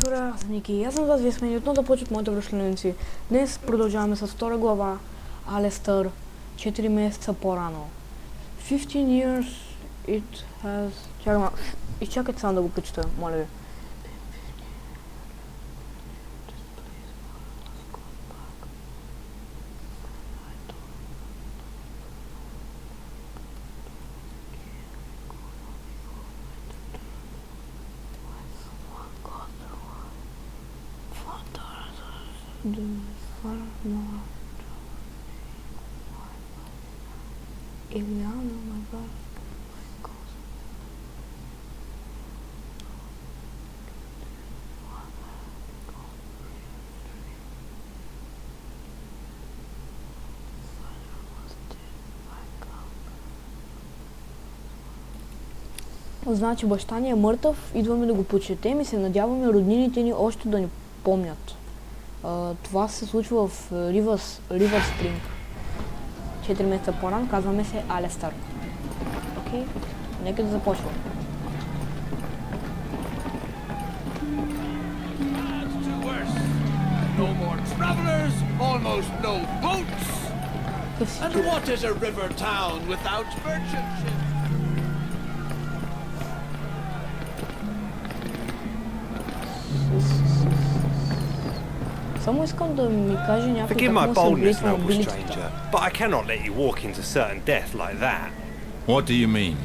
Здравейте хора, аз съм Ники. Аз съм вас, вие сме ни отново да почват моите връщаници. Днес продължаваме с втора глава, Алестър, 4 месеца по-рано. 15 years it has... Изчакайте само да го прочета, моля ви. Значи баща ни е мъртъв, идваме да го почетем и се надяваме роднините ни още да ни помнят. Това се случва в Ривър Спринг. 4 месеца по-рано, казваме се Алестър. Окей, нека да започвам. No more travelers, almost no boats. And what is a river town without merchant ships? Само искам да ми каже някой Forgive my как му се boldness, облича noble убийцата. stranger, but I cannot let you walk into certain death like that. What do you mean?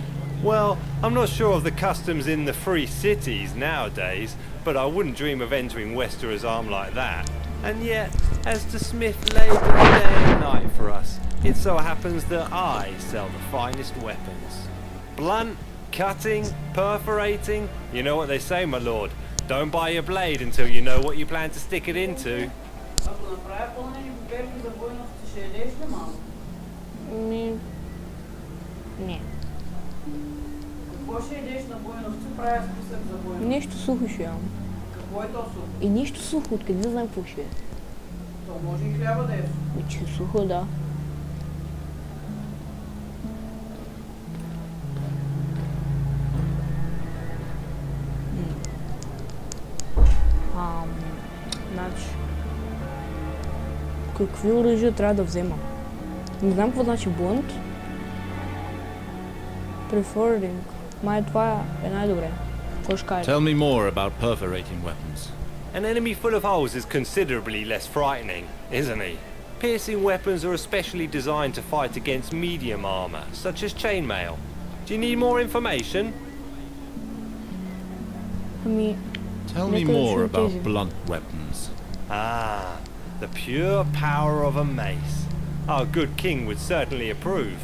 Well, I'm not sure of the customs in the free cities nowadays, but I wouldn't dream of entering Wester's arm like that. And yet, as the smith labours day and night for us, it so happens that I sell the finest weapons. Blunt, cutting, perforating, you know what they say, my lord. Don't buy your blade until you know what you plan to stick it into. Ако направя пълнени буберки за бойност, ще ядеш ли малко? Не. Какво ще ядеш на бойност? Правя списък за бойност. Нещо сухо ще ям. Какво е то сухо? И нищо сухо, откъде да знам какво ще е. То може и хляба да е сухо. Че сухо, да. Значи... Какви оръжия трябва да взема? Не знам какво значи бунт. Preferring. Май това е най-добре. Какво ще кажеш? Tell me more about perforating weapons. An enemy full of holes is considerably less frightening, isn't he? Piercing weapons are especially designed to fight against medium armor, such as chainmail. Do you need more information? Ами... Tell me more about blunt weapons. Ah, the pure power of a mace. Our good king would certainly approve.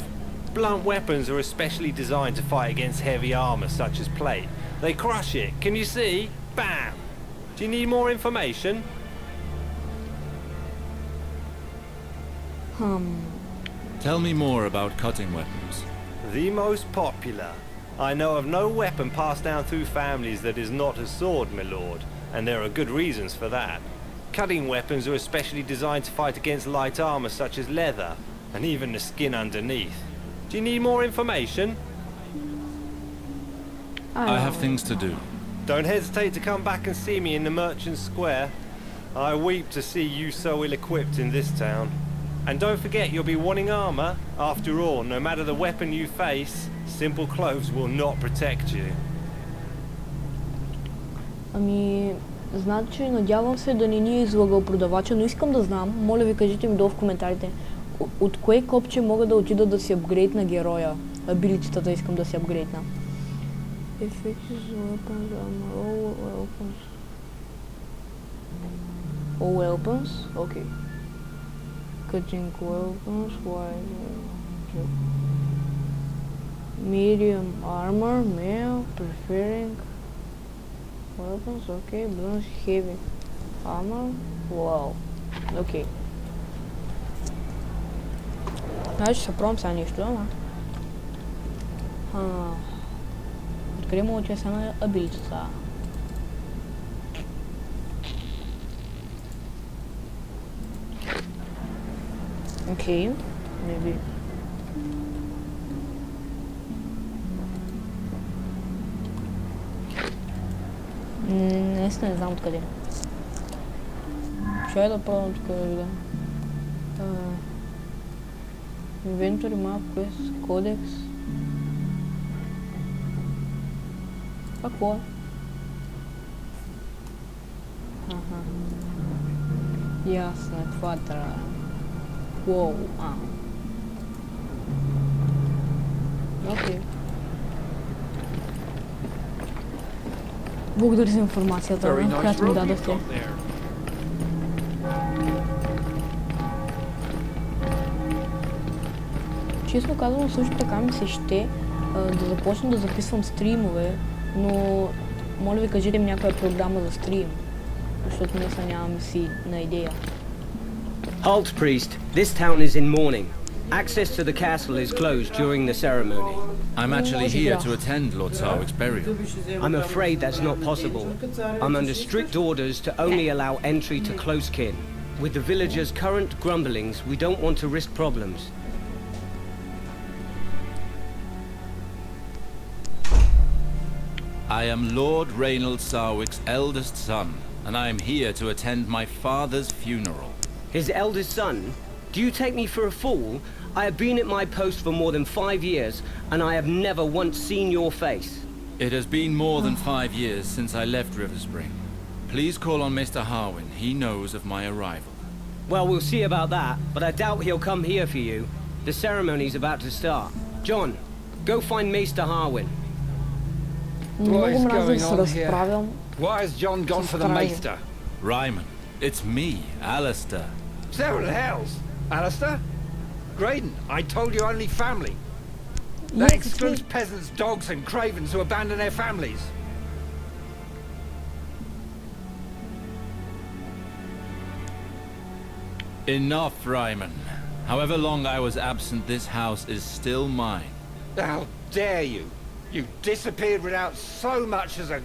Blunt weapons are especially designed to fight against heavy armor such as plate. They crush it, can you see? Bam! Do you need more information? Tell me more about cutting weapons. The most popular. I know of no weapon passed down through families that is not a sword, my lord, and there are good reasons for that. Cutting weapons are especially designed to fight against light armor such as leather, and even the skin underneath. Do you need more information? I have things to do. Don't hesitate to come back and see me in the Merchant Square. I weep to see you so ill-equipped in this town. And don't forget you'll be wanting armor. After all, no matter the weapon you face, simple clothes will not protect you. Ами... Значи, надявам се да не ни е излагал продавача, но искам да знам, моля ви кажете ми долу в коментарите, от кое копче мога да отида да си апгрейдна героя, абилитетата искам да си апгрейдна. All weapons? Okay. Cutting weapons, medium armor, male, preferring weapons, okay, bronze, heavy armor, wow, okay. Значи ще пробвам сега нещо, ама. Откъде мога да съм на абилитета? Окей, maybe. Не наистина не знам откъде. Ще да пробвам тук да видя. Inventory map, quest, codex. Това какво е? Аха. Ясно е, това трябва. Уоу, Окей. Благодаря за информацията, която ми дадохте. Честно казвам, също така ми се ще да започна да записвам стримове, но моля ви кажете ми някоя програма за стрим, защото днес нямам си на идея. Halt, priest. This town is in mourning. Access to the castle is closed during the ceremony. I'm actually here to attend Lord Sarwick's burial. I'm afraid that's not possible. I'm under strict orders to only allow entry to close kin. With the villagers' current grumblings, we don't want to risk problems. I am Lord Reynold Sarwick's eldest son, and I am here to attend my father's funeral. His eldest son? Do you take me for a fool? I have been at my post for more than 5 years, and I have never once seen your face. It has been more than 5 years since I left Riverspring. Please call on Mr. Harwin. He knows of my arrival. Well, we'll see about that, but I doubt he'll come here for you. The ceremony's about to start. John, go find Maester Harwin. Много мразя да се разправям. Why has John gone for the Maester? Ryman, it's me, Alistair. Several hells! Alistair? Graydon, I told you only family. That Yes, excludes peasants, dogs and cravens who abandon their families. Enough, Ryman. However long I was absent, this house is still mine. How dare you! You disappeared without so much as a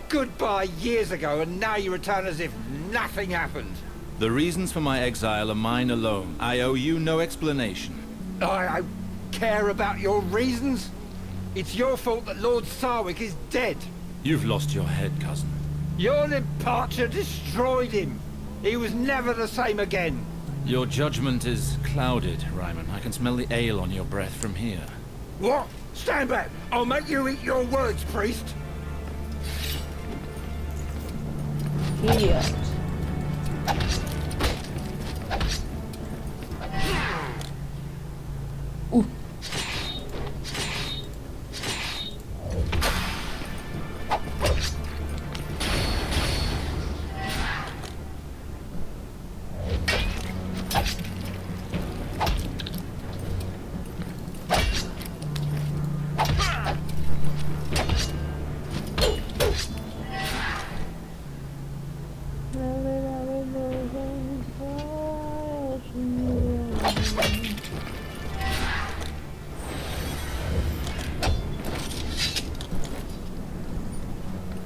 goodbye years ago, and now you return as if nothing happened. The reasons for my exile are mine alone. I owe you no explanation. I care about your reasons? It's your fault that Lord Sarwick is dead. You've lost your head, cousin. Your departure destroyed him. He was never the same again. Your judgment is clouded, Ryman. I can smell the ale on your breath from here. What? Stand back! I'll make you eat your words, priest! Idiot.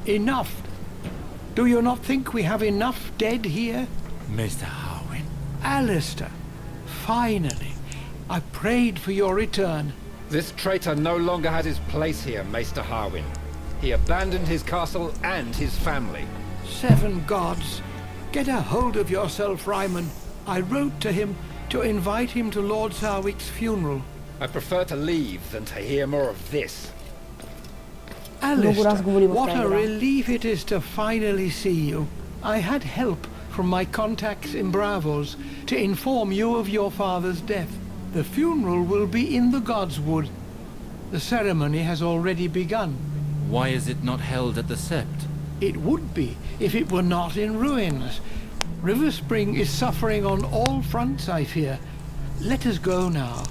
Enough! Do you not think we have enough dead here? Mr. Harwin? Alistair, finally, I prayed for your return. This traitor no longer has his place here, Maester Harwin. He abandoned his castle and his family. 7 gods! Get a hold of yourself, Ryman. I wrote to him to invite him to Lord Sarwick's funeral. I prefer to leave than to hear more of this. Alistair, what a relief it is to finally see you. I had help from my contacts in Bravos to inform you of your father's death. The funeral will be in the Godswood. The ceremony has already begun. Why is it not held at the Sept? It would be if it were not in ruins. Riverspring is suffering on all fronts, I fear. Let us go now.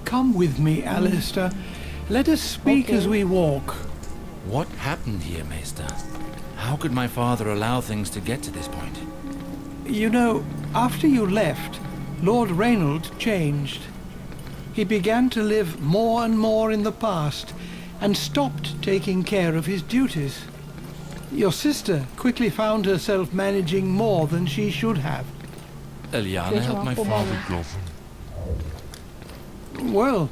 Come with me, Alistair. Let us speak as we walk. What happened here, Maester? How could my father allow things to get to this point? You know, after you left, Lord Reynold changed. He began to live more and more in the past and stopped taking care of his duties. Your sister quickly found herself managing more than she should have. Eliana helped my father. Well,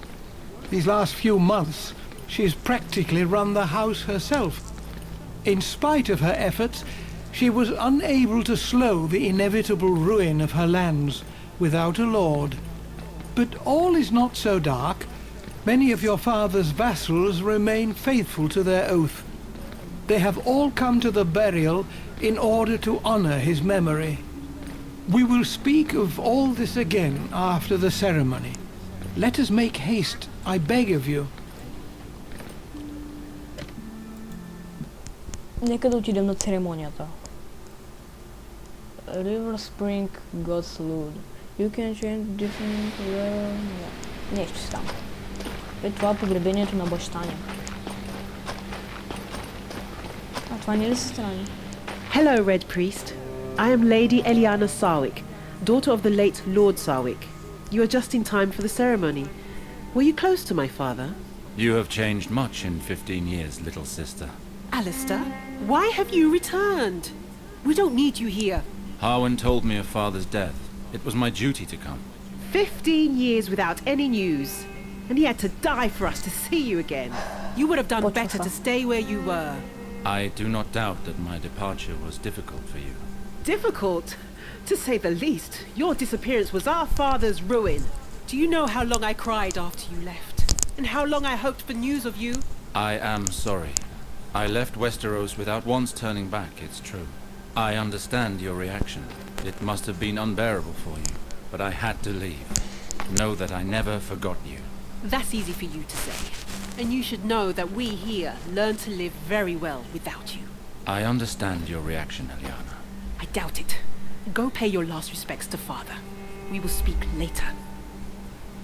these last few months, she's practically run the house herself. In spite of her efforts, she was unable to slow the inevitable ruin of her lands without a lord. But all is not so dark. Many of your father's vassals remain faithful to their oath. They have all come to the burial in order to honor his memory. We will speak of all this again after the ceremony. Let us make haste, I beg of you. Нека да отидем на церемонията. River Spring got salute. You can change different... Не, ще стане. Това е погребението на баща ни. А това не е ли сестра ни? Hello, Red Priest. I am Lady Eliana Sarwick, daughter of the late Lord Sarwick. You are just in time for the ceremony. Were you close to my father? You have changed much in 15 years, little sister. Alistair, why have you returned? We don't need you here. Harwin told me of father's death. It was my duty to come. 15 years without any news. And he had to die for us to see you again. You would have done better to stay where you were. I do not doubt that my departure was difficult for you. Difficult? To say the least. Your disappearance was our father's ruin. Do you know how long I cried after you left? And how long I hoped for news of you? I am sorry. I left Westeros without once turning back, it's true. I understand your reaction. It must have been unbearable for you. But I had to leave. Know that I never forgot you. That's easy for you to say. And you should know that we here learn to live very well without you. I understand your reaction, Eliana. I doubt it. Go pay your last respects to father. We will speak later.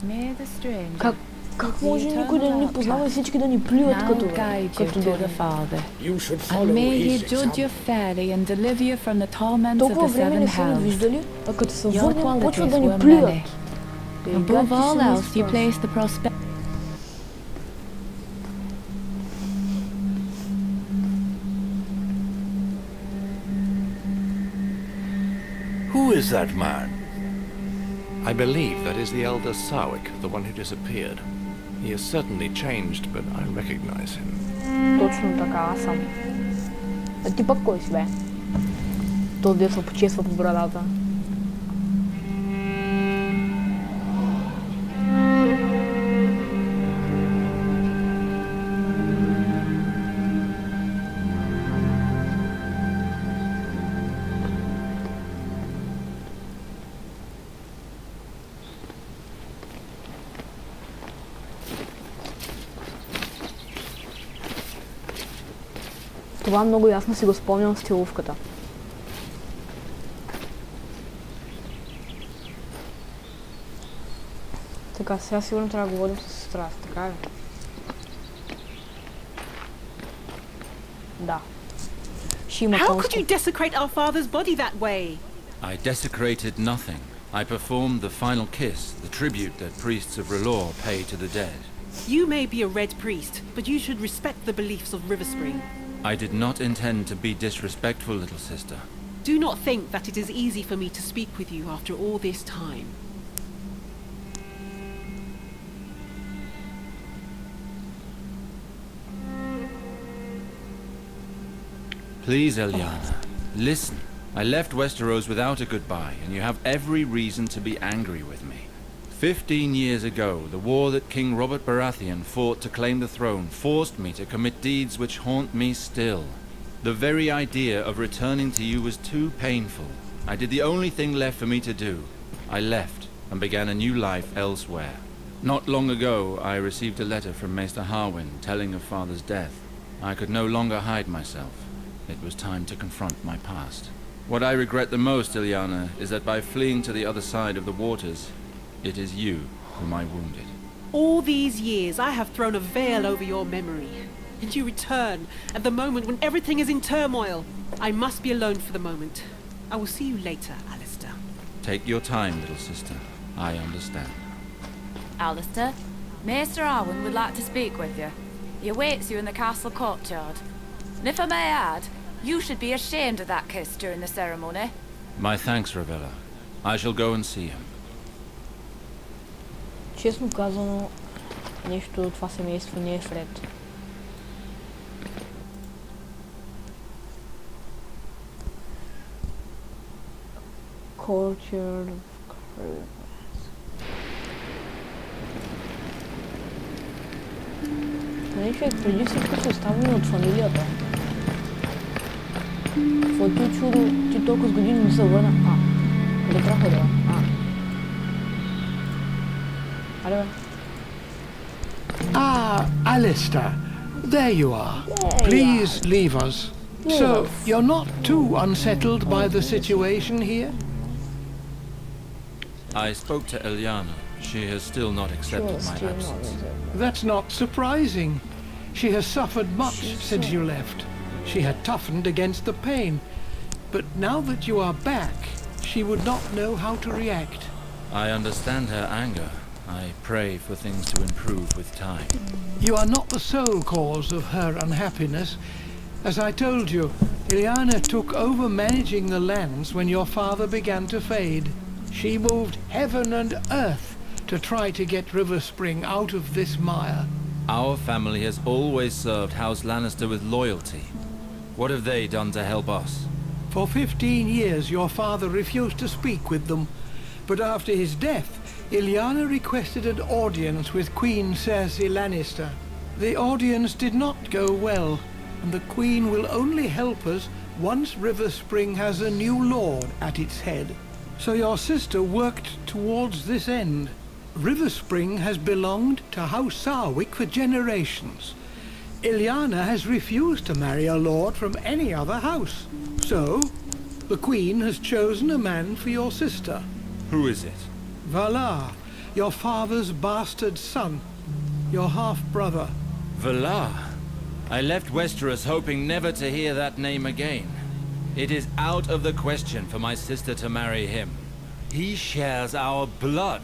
May the stranger Как може никой да ни познава и всички да ни плюят като дойде? And may he judge you fairly and deliver you from the torments of Толкова the време seven не са ни hells. виждали, а като се Your върнем, почват да qualities ни were плюят. many. Above all else, you place the prosperity. Who is that man? I believe that is the elder Sarwick, the one who disappeared. He has certainly changed, but I recognize him. Точно така, аз съм. А ти пък кой си, бе? Този дет се почесва по брадата. Това много ясно си го спомням стиловката. Така, сега сигурно трябва да говорим с сестра, така ли? Да. Ще има How could you desecrate our father's body that way? I desecrated nothing. I performed the final kiss, the tribute that priests of R'hllor pay to the dead. You may be a red priest, but you should respect the beliefs of Riverspring. I did not intend to be disrespectful, little sister. Do not think that it is easy for me to speak with you after all this time. Please, Eliana, listen. I left Westeros without a goodbye, and you have every reason to be angry with me. 15 years ago, the war that King Robert Baratheon fought to claim the throne forced me to commit deeds which haunt me still. The very idea of returning to you was too painful. I did the only thing left for me to do. I left and began a new life elsewhere. Not long ago, I received a letter from Maester Harwin telling of Father's death. I could no longer hide myself. It was time to confront my past. What I regret the most, Eliana, is that by fleeing to the other side of the waters, it is you whom I wounded. All these years I have thrown a veil over your memory, and you return at the moment when everything is in turmoil. I must be alone for the moment. I will see you later, Alistair. Take your time, little sister. I understand. Alistair, Maester Arwen would like to speak with you. He awaits you in the castle courtyard. And if I may add, you should be ashamed of that kiss during the ceremony. My thanks, Ravella. I shall go and see him. Честно казано, нещо от това семейство не е вред. courtyard of Crevasse. Нали, човек, преди всичко се оставаме от фамилията. Каквото е чудо, ти толкова с години не се върна. Къде трябва да? Аре бе. Alistair, there you are. Please leave us. So, you're not too unsettled by the situation here? I spoke to Eliana. She has still not accepted my absence. That's not surprising. She has suffered much since you left. She had toughened against the pain. But now that you are back, she would not know how to react. I understand her anger. I pray for things to improve with time. You are not the sole cause of her unhappiness. As I told you, Ileana took over managing the lands when your father began to fade. She moved heaven and earth to try to get River Spring out of this mire. Our family has always served House Lannister with loyalty. What have they done to help us? For 15 years your father refused to speak with them, but after his death, Ileana requested an audience with Queen Cersei Lannister. The audience did not go well, and the Queen will only help us once River Spring has a new lord at its head. So your sister worked towards this end. River Spring has belonged to House Sarwick for generations. Ileana has refused to marry a lord from any other house. So, the Queen has chosen a man for your sister. Who is it? Valar, your father's bastard son, your half-brother. Valar? I left Westeros hoping never to hear that name again. It is out of the question for my sister to marry him. He shares our blood.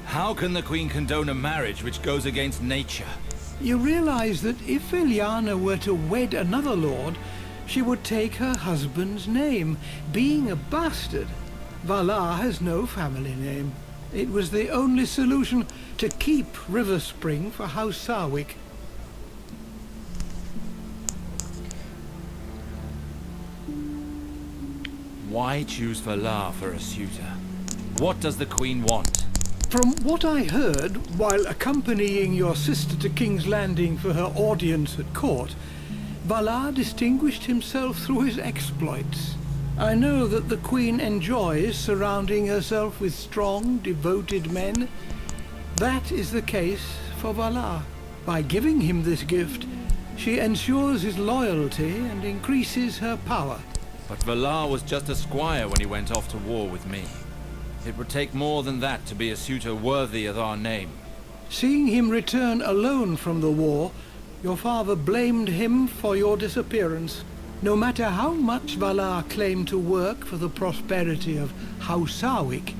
How can the Queen condone a marriage which goes against nature? You realize that if Ileana were to wed another lord, she would take her husband's name. Being a bastard, Valar has no family name. It was the only solution to keep River Spring for House Sarwick. Why choose Valar for a suitor? What does the Queen want? From what I heard while accompanying your sister to King's Landing for her audience at court, Valar distinguished himself through his exploits. I know that the Queen enjoys surrounding herself with strong, devoted men. That is the case for Valar. By giving him this gift, she ensures his loyalty and increases her power. But Valar was just a squire when he went off to war with me. It would take more than that to be a suitor worthy of our name. Seeing him return alone from the war, your father blamed him for your disappearance. No matter how much Valar claimed to work for the prosperity of House Sarwick,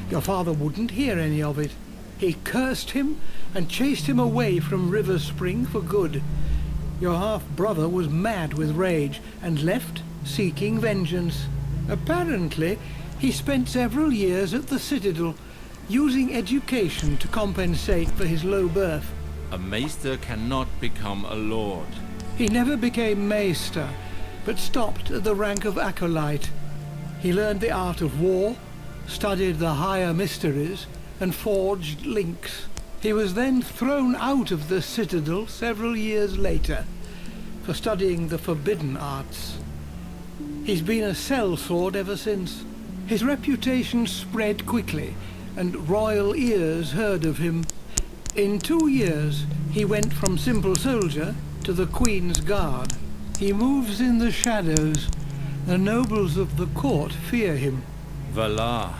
your father wouldn't hear any of it. He cursed him and chased him away from River Spring for good. Your half-brother was mad with rage and left seeking vengeance. Apparently, he spent several years at the Citadel, using education to compensate for his low birth. A maester cannot become a lord. He never became maester, but stopped at the rank of acolyte. He learned the art of war, studied the higher mysteries, and forged links. He was then thrown out of the Citadel several years later for studying the forbidden arts. He's been a sellsword ever since. His reputation spread quickly, and royal ears heard of him. In 2 years, he went from simple soldier to the Queen's Guard. He moves in the shadows. The nobles of the court fear him. Valar.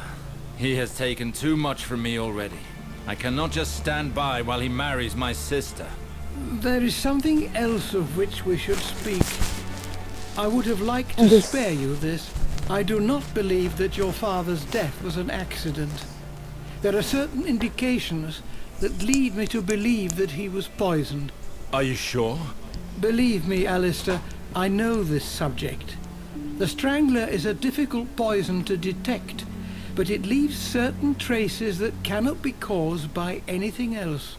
He has taken too much from me already. I cannot just stand by while he marries my sister. There is something else of which we should speak. I would have liked to spare you this. I do not believe that your father's death was an accident. There are certain indications that lead me to believe that he was poisoned. Are you sure? Believe me, Alistair, I know this subject. The Strangler is a difficult poison to detect, but it leaves certain traces that cannot be caused by anything else.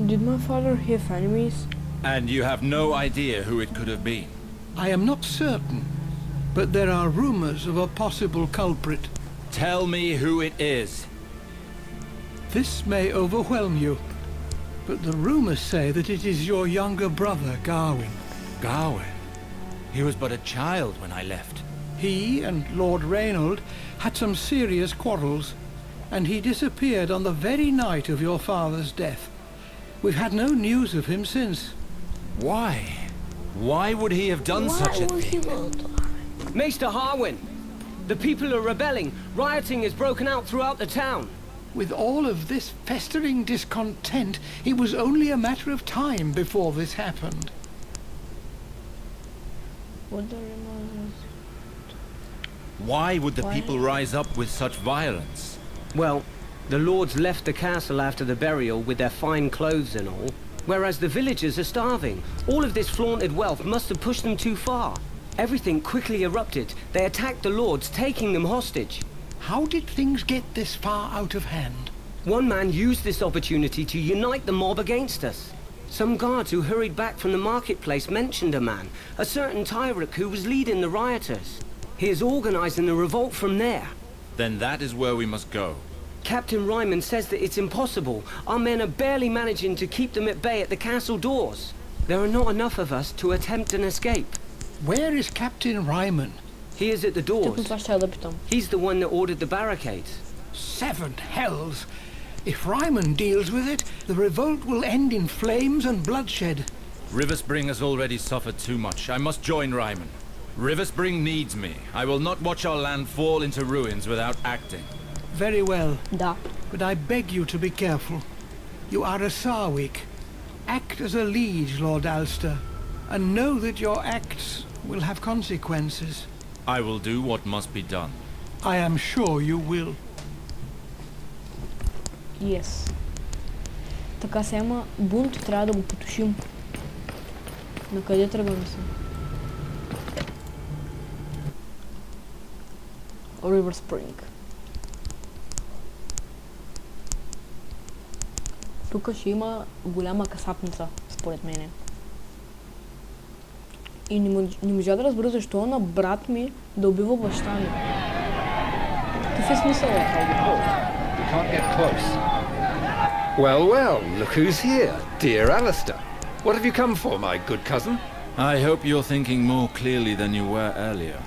Did my father have enemies? And you have no idea who it could have been? I am not certain, but there are rumors of a possible culprit. Tell me who it is. This may overwhelm you, but the rumors say that it is your younger brother, Gawain. Gawain? He was but a child when I left. He and Lord Reynold had some serious quarrels, and he disappeared on the very night of your father's death. We've had no news of him since. Why? Why would he have done such a thing? Maester Harwin, the people are rebelling. Rioting has broken out throughout the town. With all of this festering discontent, it was only a matter of time before this happened. Why would the people rise up with such violence? Well, the lords left the castle after the burial with their fine clothes and all, whereas the villagers are starving. All of this flaunted wealth must have pushed them too far. Everything quickly erupted. They attacked the lords, taking them hostage. How did things get this far out of hand? One man used this opportunity to unite the mob against us. Some guards who hurried back from the marketplace mentioned a man, a certain Tyrek who was leading the rioters. He is organizing the revolt from there. Then that is where we must go. Captain Ryman says that it's impossible. Our men are barely managing to keep them at bay at the castle doors. There are not enough of us to attempt an escape. Where is Captain Ryman? He is at the doors. He's the one that ordered the barricades. 7 hells! If Ryman deals with it, the revolt will end in flames and bloodshed. Riverspring has already suffered too much. I must join Ryman. Riverspring needs me. I will not watch our land fall into ruins without acting. Very well. Da. But I beg you to be careful. You are a Sarwick. Act as a liege, Lord Alster, and know that your acts will have consequences. I will do what must be done. I am sure you will. Yes. Така се има бунт, трябва да го потушим. На къде тръгваме се? River Spring. Тук ще има голяма касапница, според мене. И не можа да разбера защо на брат ми да убива баща ми. Какъв е смисъл от това? You can't get close. Well, well, look who's here. Dear Alistair. What have you come for, my good cousin? I hope you're thinking more clearly than you were earlier.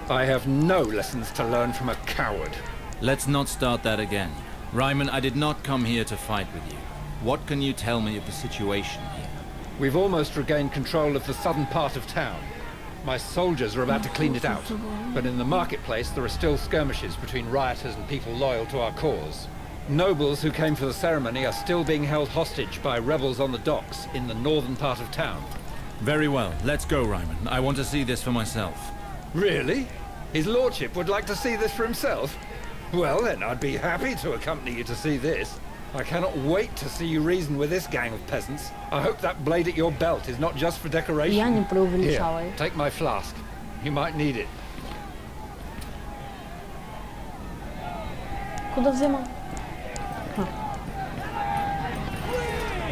I have no lessons to learn from a coward. Let's not start that again. Ryman, I did not come here to fight with you. What can you tell me of the situation here? We've almost regained control of the southern part of town. My soldiers are about to clean it out, but in the marketplace there are still skirmishes between rioters and people loyal to our cause. Nobles who came for the ceremony are still being held hostage by rebels on the docks in the northern part of town. Very well. Let's go, Ryman. I want to see this for myself. Really? His lordship would like to see this for himself? Well then, I'd be happy to accompany you to see this. I cannot wait to see you reason with this gang of peasants. I hope that blade at your belt is not just for decoration. Я не преувеличавай. Here, take my flask. You might need it. Куда взема?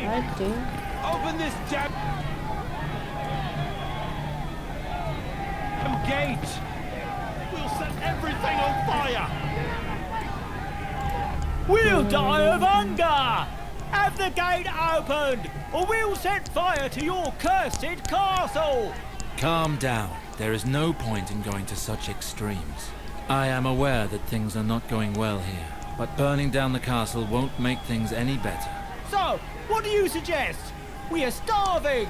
Right there. Open this damn gate! We'll set everything on fire! We'll die of hunger! Have the gate opened, or we'll set fire to your cursed castle! Calm down. There is no point in going to such extremes. I am aware that things are not going well here, but burning down the castle won't make things any better. So, what do you suggest? We are starving!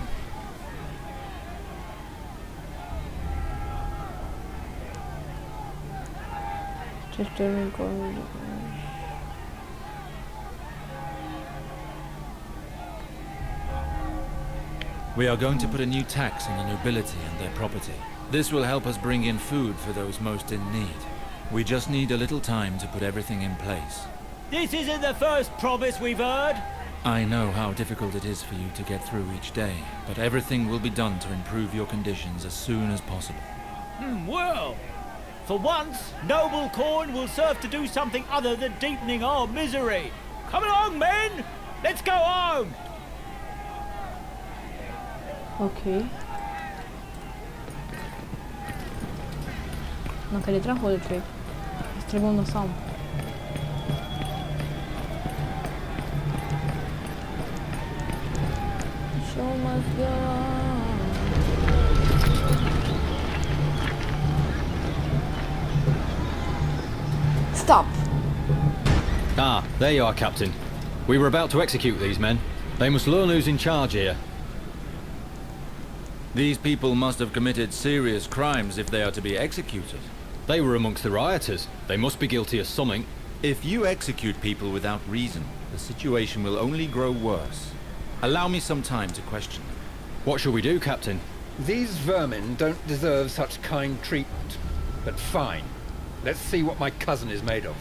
We are going to put a new tax on the nobility and their property. This will help us bring in food for those most in need. We just need a little time to put everything in place. This isn't the first promise we've heard. I know how difficult it is for you to get through each day, but everything will be done to improve your conditions as soon as possible. Well, for once, noble corn will serve to do something other than deepening our misery. Come along, men! Let's go home! Okay. Накъде трябва да ходя, човек? Изтръгвам насам. Show must go on. Stop! Ah, there you are, Captain. We were about to execute these men. They must learn who's in charge here. These people must have committed serious crimes if they are to be executed. They were amongst the rioters. They must be guilty of something. If you execute people without reason, the situation will only grow worse. Allow me some time to question them. What shall we do, Captain? These vermin don't deserve such kind treatment. But fine. Let's see what my cousin is made of.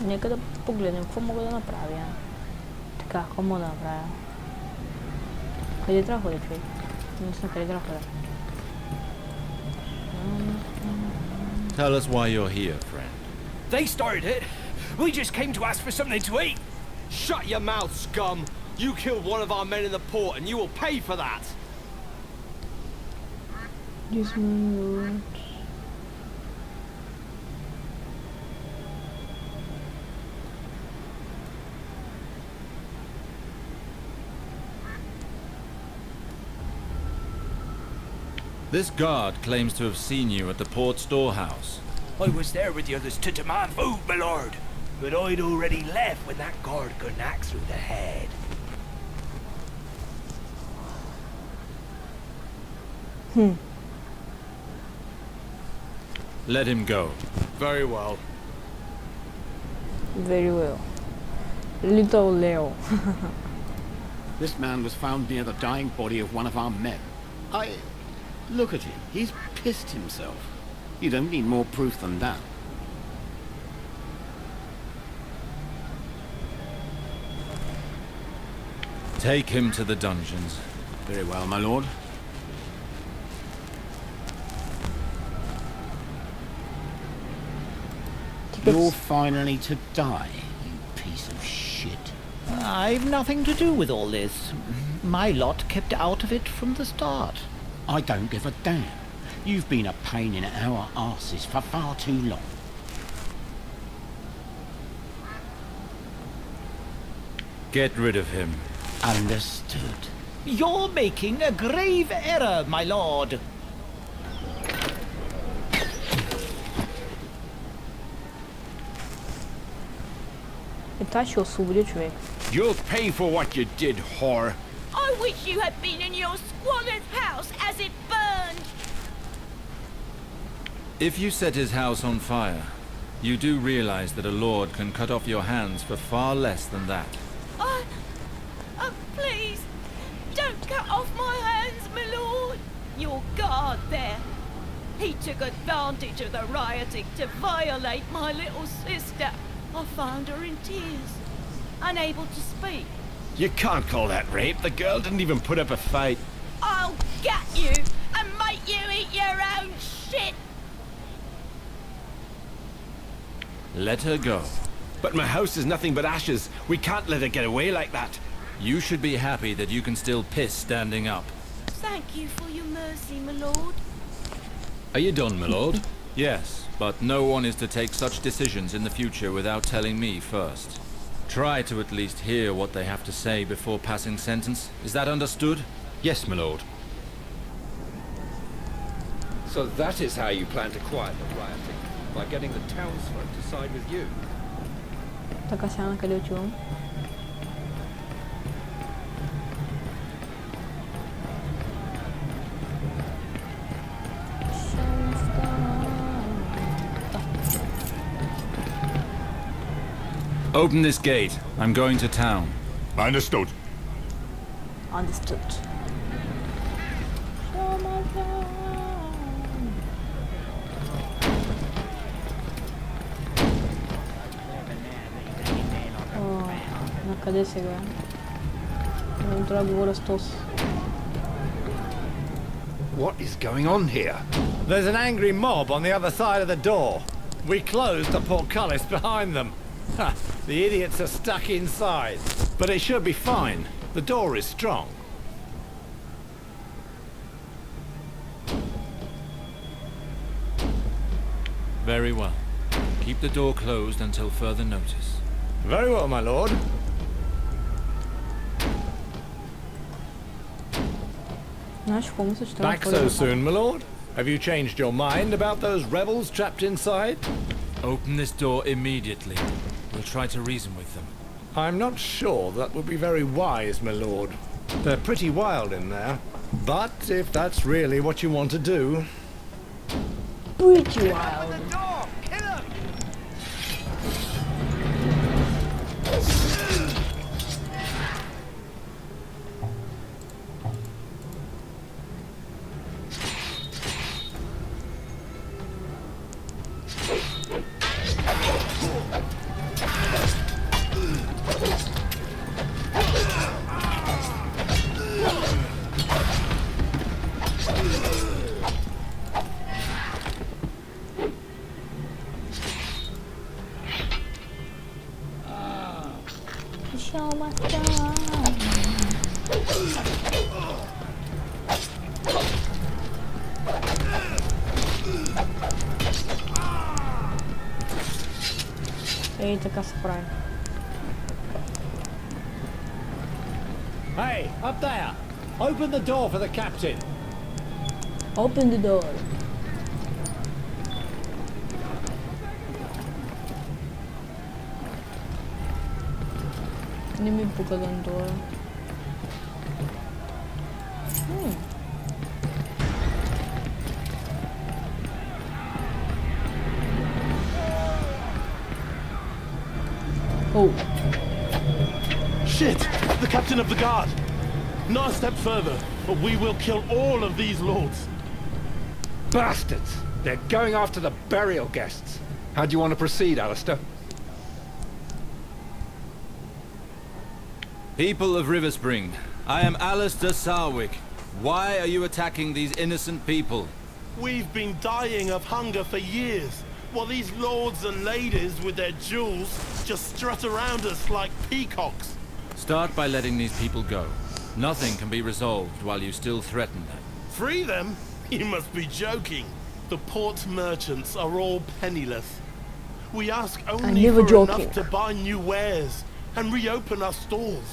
Нека да погледнем какво мога да направя. Така, какво мога да направя? Къде трябва да ходя, човек? Не знам къде трябва да ходя. Tell us why you're here, friend. They started it. We just came to ask for something to eat. Shut your mouth, scum! You killed one of our men in the port and you will pay for that! This man. This guard claims to have seen you at the port storehouse. I was there with the others to demand food, my lord. But I'd already left when that guard got an axe through the head. Let him go. Very well. Very well. Little Leo. This man was found near the dying body of one of our men. Look at him. He's pissed himself. You don't need more proof than that. Take him to the dungeons. Very well, my lord. You're finally to die, you piece of shit. I've nothing to do with all this. My lot kept out of it from the start. I don't give a damn. You've been a pain in our arses for far too long. Get rid of him. Understood. You're making a grave error, my lord. Та ще освободя човек. You'll pay for what you did, whore. I wish you had been in your squalid house as it burned. If you set his house on fire, you do realize that a lord can cut off your hands for far less than that. Please, don't cut off my hands, my lord. Your guard there. He took advantage of the rioting to violate my little sister. I found her in tears, unable to speak. You can't call that rape. The girl didn't even put up a fight. I'll get you and make you eat your own shit. Let her go. But my house is nothing but ashes. We can't let her get away like that. You should be happy that you can still piss standing up. Thank you for your mercy, my lord. Are you done, my lord? Yes, but no one is to take such decisions in the future without telling me first. Try to at least hear what they have to say before passing sentence. Is that understood? Yes, my lord. So that is how you plan to quiet the rioting, by getting the townsfolk to side with you. Така сега накъде отивам? Open this gate. I'm going to town. Understood. Understood. Накъде сега? Не трябва да говоря с Тос. What is going on here? There's an angry mob on the other side of the door. We closed the portcullis behind them. Ha! The idiots are stuck inside. But it should be fine. The door is strong. Very well. Keep the door closed until further notice. Very well, my lord. Знаеш какво мисля, че трябва Back да so soon, my lord? Have you changed your mind about those rebels trapped inside? Open this door immediately. We'll try to reason with them. I'm not sure that would be very wise, my lord. They're pretty wild in there. But if that's really what you want to do... Pretty wild. Show my Ей, така се прави. Hey, up there! Open the door for the captain! Open the door. Не ми пука да надолу. Oh. Shit! The captain of the guard! Not a step further, or we will kill all of these lords. Bastards! They're going after the burial guests. How do you want to proceed, Alistair? People of Riverspring, I am Alistair Sarwick. Why are you attacking these innocent people? We've been dying of hunger for years, while these lords and ladies with their jewels just strut around us like peacocks. Start by letting these people go. Nothing can be resolved while you still threaten them. Free them? You must be joking. The port merchants are all penniless. We ask only for enough to buy new wares and reopen our stores.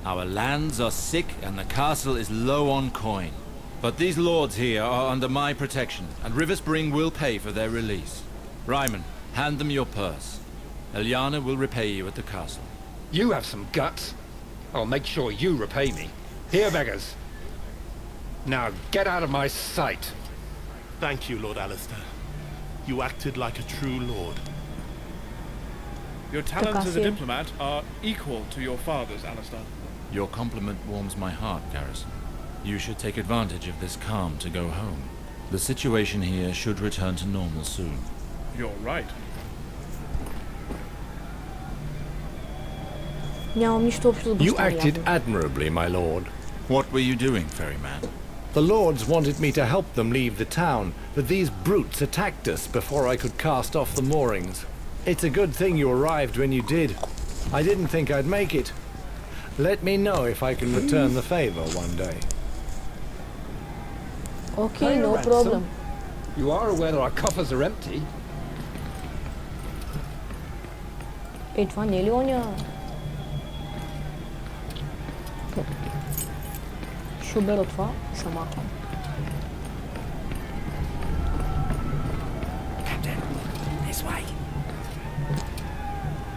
Our lands are sick and the castle is low on coin. But these lords here are under my protection, and Riverspring will pay for their release. Ryman, hand them your purse. Eliana will repay you at the castle. You have some guts. I'll make sure you repay me. Here, beggars. Now get out of my sight. Thank you, Lord Alistair. You acted like a true lord. Your talents as a diplomat are equal to your father's, Alistair. Your compliment warms my heart, Garrison. You should take advantage of this calm to go home. The situation here should return to normal soon. You're right. You acted admirably, my lord. What were you doing, ferryman? The lords wanted me to help them leave the town, but these brutes attacked us before I could cast off the moorings. It's a good thing you arrived when you did. I didn't think I'd make it. Let me know if I can return the favor one day. Okay, no problem. You are aware that our coffers are empty. Ей, това не е ли оня? Ще обера това и се махам. Captain, this way.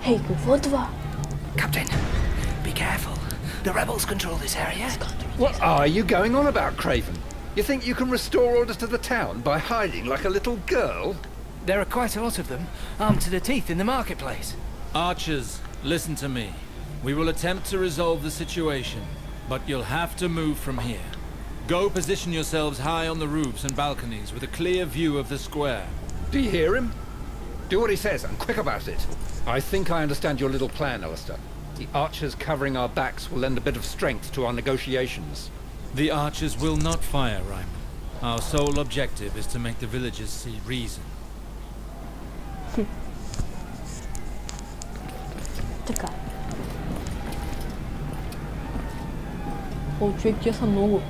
Hey, какво е това? Captain, be careful. The rebels control this area. What are you going on about, Craven? You think you can restore order to the town by hiding like a little girl? There are quite a lot of them, armed to the teeth in the marketplace. Archers, listen to me. We will attempt to resolve the situation, but you'll have to move from here. Go position yourselves high on the roofs and balconies with a clear view of the square. Do you hear him? Do what he says and quick about it. I think I understand your little plan, Alistair. The archers covering our backs will lend a bit of strength to our negotiations. The archers will not fire, Ryman. Our sole objective is to make the villagers see reason. Така. О, човек, тия са много.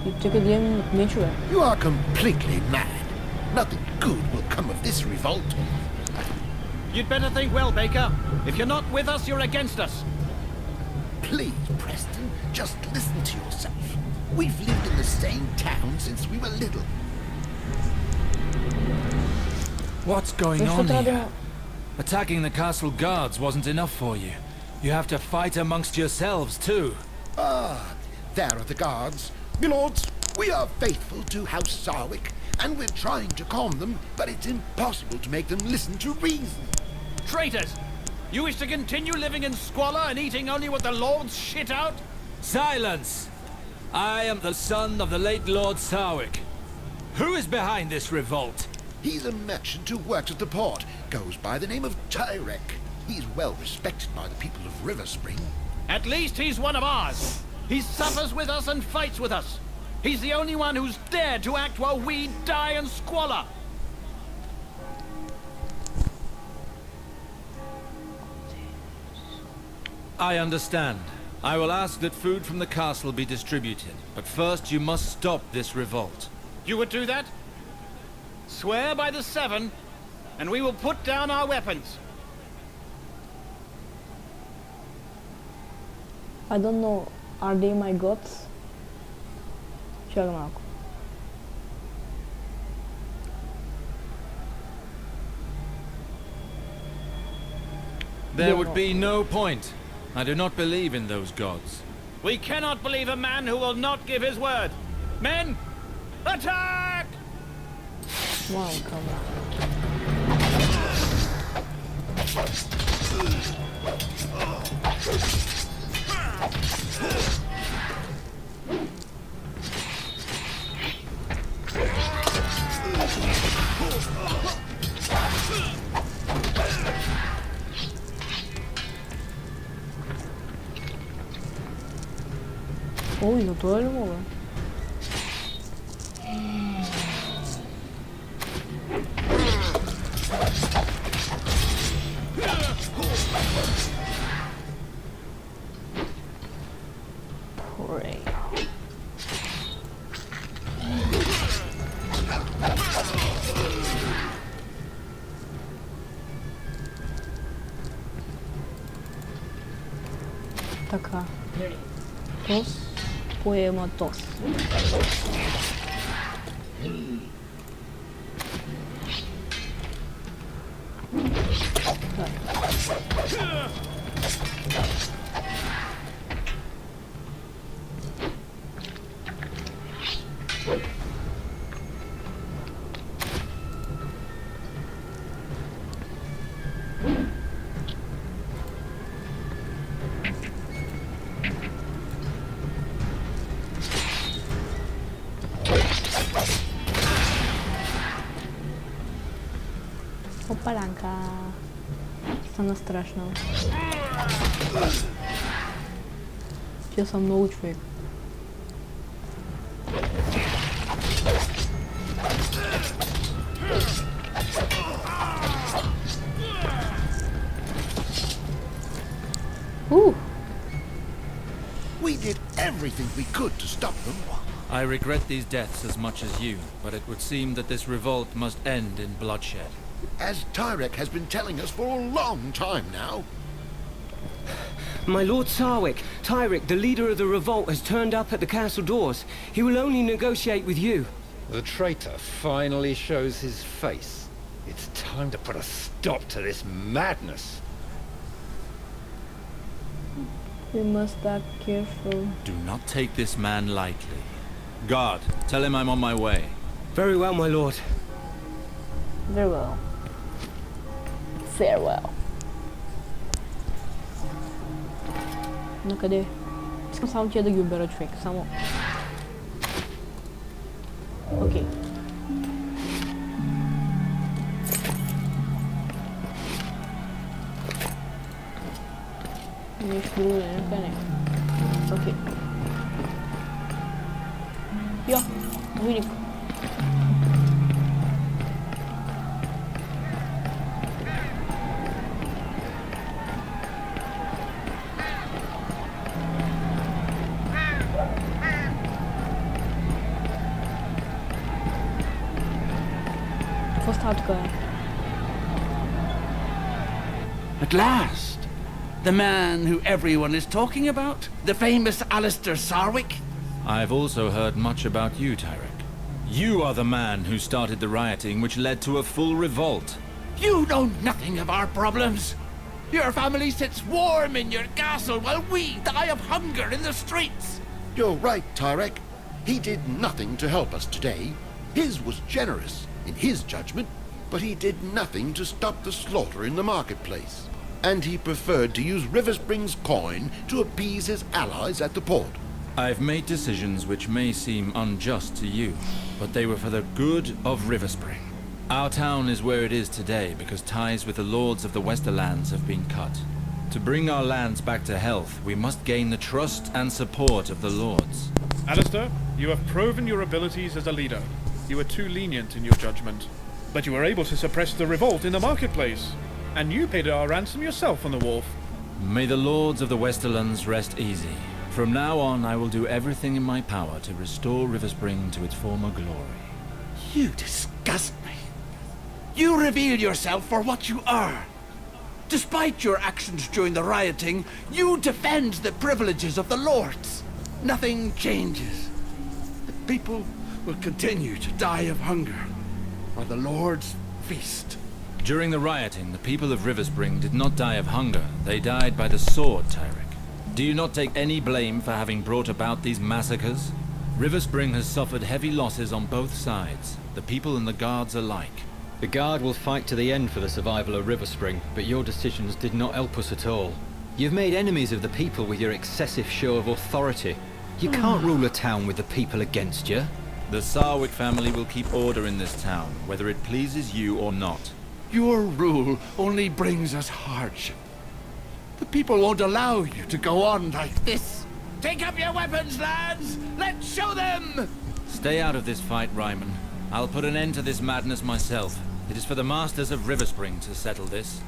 И чека да имам мечове. You are completely mad. Nothing good will come of this revolt. You'd better think well, Baker. If you're not with us, you're against us. Please, Preston, just listen to yourself. We've lived in the same town since we were little. What's going on here? Attacking the castle guards wasn't enough for you. You have to fight amongst yourselves too. Ah, there are the guards. Milords, we are faithful to House Sarwick, and we're trying to calm them, but it's impossible to make them listen to reason. Traitors! You wish to continue living in squalor and eating only what the lords shit out? Silence! I am the son of the late Lord Sarwick. Who is behind this revolt? He's a merchant who works at the port, goes by the name of Tyrek. He's well respected by the people of River Spring. At least he's one of ours. He suffers with us and fights with us. He's the only one who's dared to act while we die in squalor. I understand. I will ask that food from the castle be distributed, but first you must stop this revolt. You would do that? Swear by the Seven, and we will put down our weapons. I don't know. Are they my gods? Чакай малко. There would be no point. I do not believe in those gods. We cannot believe a man who will not give his word. Men, attack! Wow, come on. Ой, ну то ли мога. Pray. Така. Тос. Поема тос. Опалянка. Стана страшно. Я сам много човек. We did everything we could to stop them. I regret these deaths as much as you, but it would seem that this revolt must end in bloodshed. As Tyrek has been telling us for a long time now. My Lord Sarwick, Tyrek, the leader of the revolt, has turned up at the castle doors. He will only negotiate with you. The traitor finally shows his face. It's time to put a stop to this madness. We must act careful. Do not take this man lightly. Guard, tell him I'm on my way. Very well, my lord. Very well. Farewell. На къде? Искам само тия да ги обера, човек. Само... Окей. Нещо друго не. Окей. Йо, войник. fost că... At last! The man who everyone is talking about? The famous Alistair Sarwick? I've also heard much about you, Tyrek. You are the man who started the rioting which led to a full revolt. You know nothing of our problems. Your family sits warm in your castle while we die of hunger in the streets. You're right, Tyrek. He did nothing to help us today. His was generous, in his judgment, but he did nothing to stop the slaughter in the marketplace. And he preferred to use Riverspring's coin to appease his allies at the port. I've made decisions which may seem unjust to you, but they were for the good of Riverspring. Our town is where it is today because ties with the lords of the Westerlands have been cut. To bring our lands back to health, we must gain the trust and support of the lords. Alistair, you have proven your abilities as a leader. You were too lenient in your judgment. But you were able to suppress the revolt in the marketplace. And you paid our ransom yourself on the wharf. May the lords of the Westerlands rest easy. From now on, I will do everything in my power to restore Riverspring to its former glory. You disgust me. You reveal yourself for what you are. Despite your actions during the rioting, you defend the privileges of the lords. Nothing changes. The people will continue to die of hunger, while the lords feast. During the rioting, the people of Riverspring did not die of hunger. They died by the sword, Tyrek. Do you not take any blame for having brought about these massacres? Riverspring has suffered heavy losses on both sides, the people and the guards alike. The Guard will fight to the end for the survival of Riverspring, but your decisions did not help us at all. You've made enemies of the people with your excessive show of authority. You can't rule a town with the people against you. The Sarwick family will keep order in this town, whether it pleases you or not. Your rule only brings us hardship. The people won't allow you to go on like this. Take up your weapons, lads! Let's show them! Stay out of this fight, Ryman. I'll put an end to this madness myself. It is for the masters of Riverspring to settle this.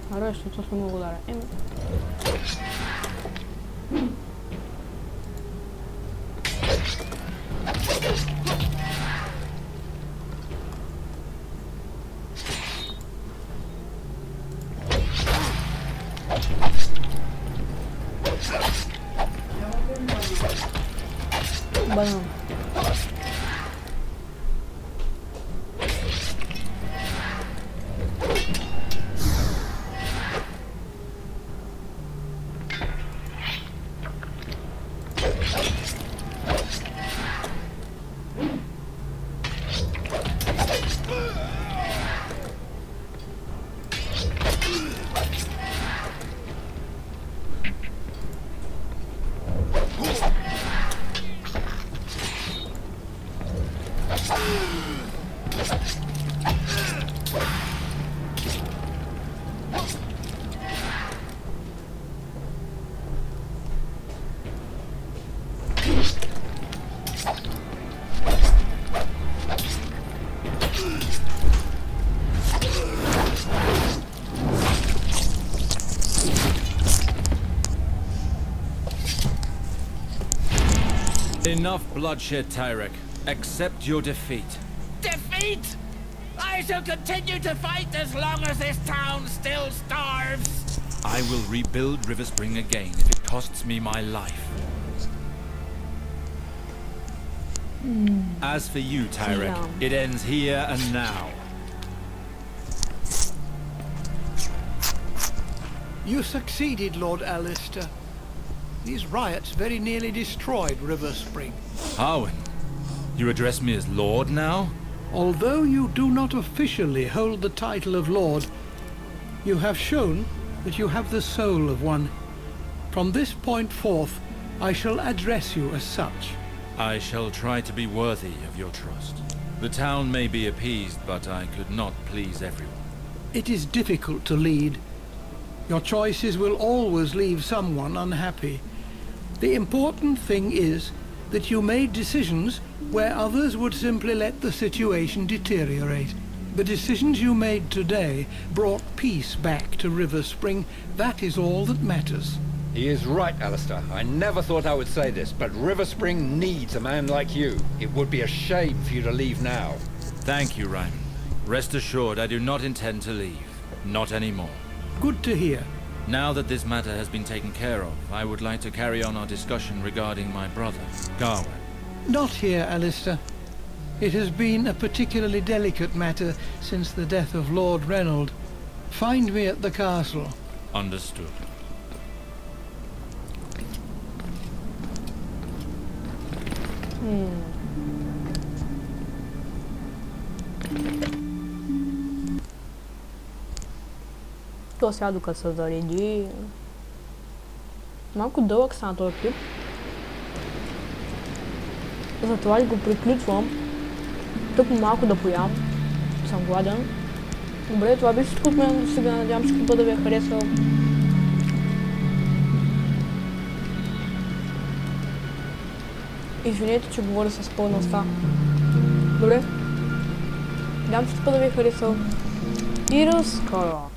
Ahora esto es un nuevo dar. Bueno. Enough bloodshed, Tyrek. Accept your defeat. Defeat? I shall continue to fight as long as this town still starves. I will rebuild Riverspring again if it costs me my life. As for you, Tyrek, it ends here and now. You succeeded, Lord Alistair. These riots very nearly destroyed Riverspring. Harwin, you address me as Lord now? Although you do not officially hold the title of Lord, You have shown that you have the soul of one. From this point forth, I shall address you as such. I shall try to be worthy of your trust. The town may be appeased, but I could not please everyone. It is difficult to lead. Your choices will always leave someone unhappy. The important thing is that you made decisions where others would simply let the situation deteriorate. The decisions you made today brought peace back to River Spring. That is all that matters. He is right, Alistair. I never thought I would say this, but River Spring needs a man like you. It would be a shame for you to leave now. Thank you, Ryman. Rest assured, I do not intend to leave. Not anymore. Good to hear. Now that this matter has been taken care of, I would like to carry on our discussion regarding my brother, Gawain. Not here, Alistair. It has been a particularly delicate matter since the death of Lord Reynold. Find me at the castle. Understood. То се яду като се зареди. Малко дълъг стана този клип. Затова го приключвам. Тъпо малко да поям. Съм гладен. Добре, това беше всичко от мен до сега. Надявам, че клипът да ви е харесал. Извинете, че говоря с пълна уста. Добре. Надявам, че клипът да ви е харесал. И до скоро!